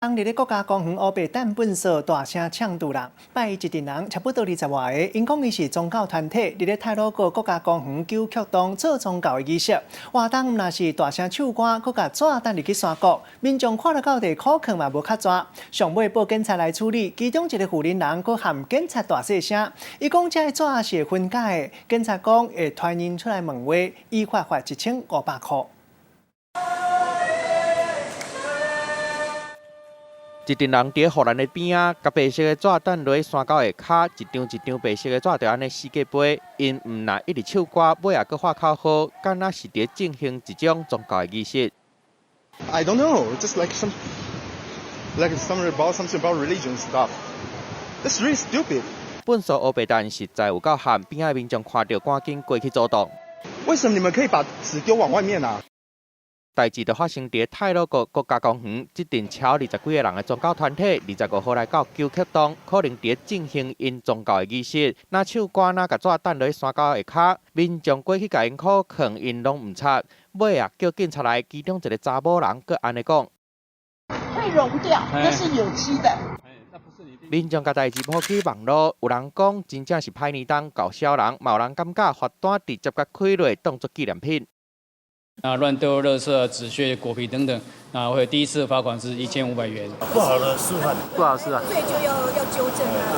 当日咧国家公园乌白蛋粪扫大声呛堵人，拜一群人差不多20外个，因讲伊是宗教团体，伫咧太鲁阁国家公园九曲洞做宗教的仪式。活动若是大声唱歌，佮甲纸等入去山谷，民众看了到地苦劝嘛无较抓，上尾报警察来处理。其中一个负责人佮喊警察大细声，伊讲这纸是会分解的，警察讲会传人出来问话，依法罚1500块。 一群人伫护栏的边啊，甲白色的纸等落山沟下骹，一张一张白色的纸就安尼四界飞。因毋若一直唱歌，尾也搁话口好，敢若是伫进行一种宗教的仪式。I don't know, just like something about religion stuff. That's really stupid. 本所乌白蛋实在有够喊，边仔民众看到赶紧过去阻挡。为什么你们可以把纸丢往外面啊？ 代志就发生伫太鲁阁国家公园，这阵超20几个人的宗教团体，25号来到九曲洞，可能伫进行因宗教的仪式。那唱歌，那甲纸等落山沟下骹，民众过去甲因苦劝，因拢毋睬。尾啊叫警察来，其中一个查某人佮安尼讲：会溶掉，那是有机的。 民众甲代志抛去网络，有人讲真正是歹年冬搞小人，嘛有人感觉罚单直接甲开落当作纪念品。 乱丢垃圾、纸屑、果皮等等，会第一次罚款是1500元。不好的示范，不好示范。对，就要纠正啊。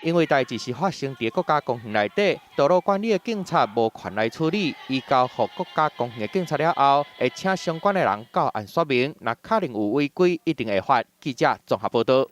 因为代志是发生伫国家公园内底，道路管理的警察无权来处理，伊交予国家公园的警察了后，会请相关的人到案说明，若确认有违规，一定会罚。记者综合报道。